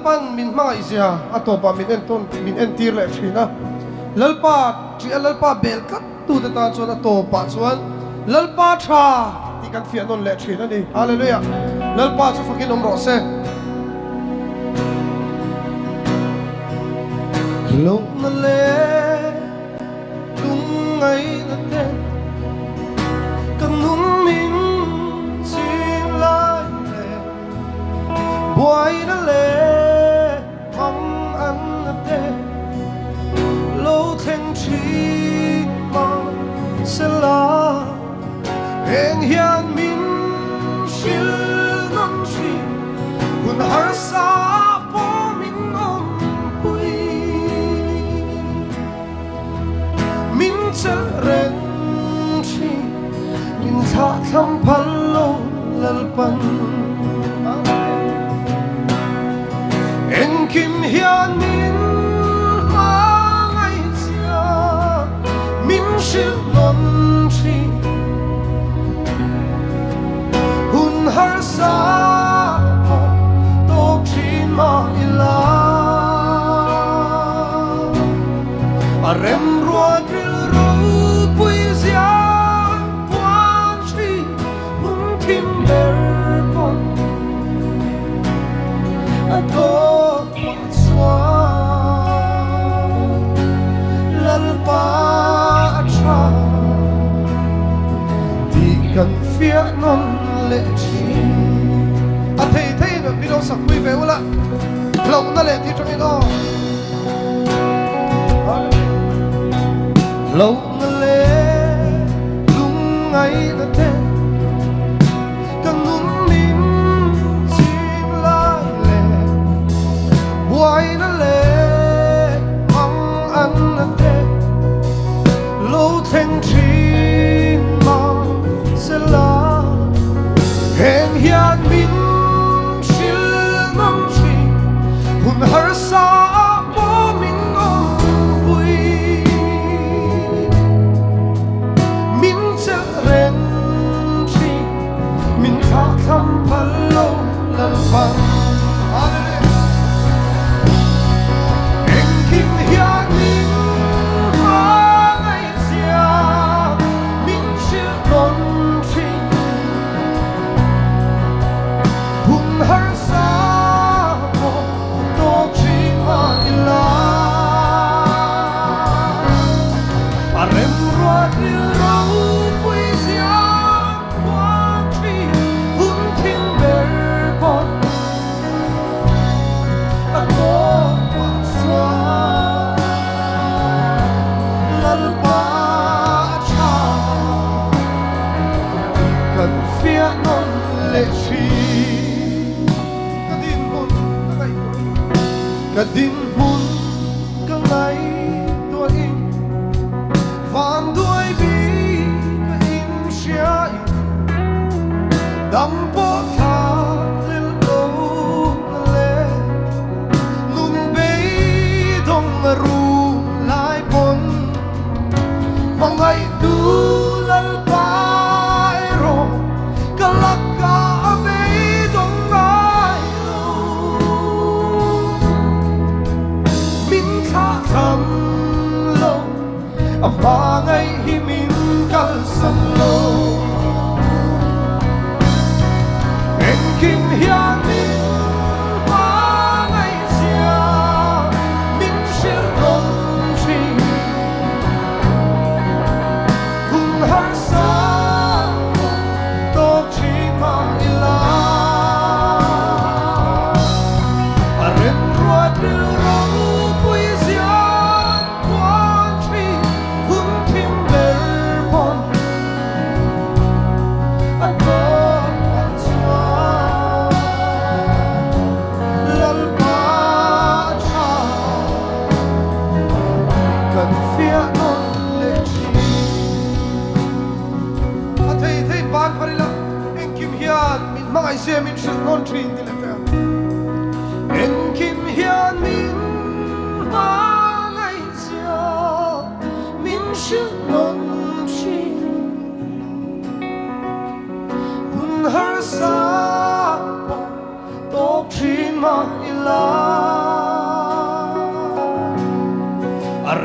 lalpan min mang Siaha atopa min enton min entir le thina lalpa tri lalpa bel kat tu ta chuan atopa chuan lalpa tha ti kan fian non le thina ni hallelujah lalpa chu fakin om ro se lung na le lung ngai na te kan nung min chim lai le boy na le mang an na te lo theng chi ma se la heng hian min shil non chi kun har sa po min om pui min chel ren chi min tha tham phal lo lalpan en kim hian min mang ai chia min shil non chi hun har sa po to chin ma ila a rem rua gril ro pui zia puan chi hun tim ber pon a to swa lalpa cha ti kan fia non le chi a thei no mi lo sak pui ve wala long na le ti tmi no lâu na le lung ngai na te kan nun min chim lai le boy na le mang an na te lo theng chin ma se la heng hian min shil nam chi hun har sa po min om pui min chel ren chi min tha tham phal lo lalpan en kim hian min mang ai chia min shil non chi hun har sa po to chi ma ila a rem rua dil ro pui zia puan chi hun tim ber pon a to swa lalpa cha kan fia non le chi kadin hun ka ngai tua in van đuôi bi ka in sia in dam po tha lil lo le nun be dong ru lai pon mangai du lal pai ro kalaka be dong bai lo min kha tham lo a mangai hi min kal sam lo en kim hian min mangai sia min shil non chi hun har sa to chi ma ila a rem rua dil ro pui zia puan chi hun tim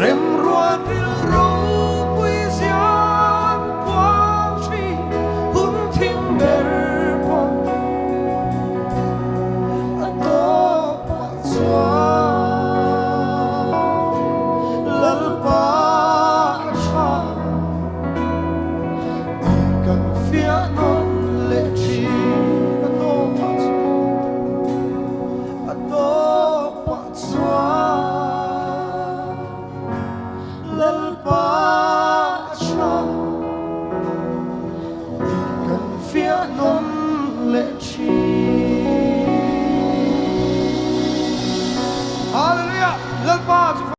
rem ruột ril râu quy giang quang chi hun thim ber po to pa chua lalpa cha kan fia no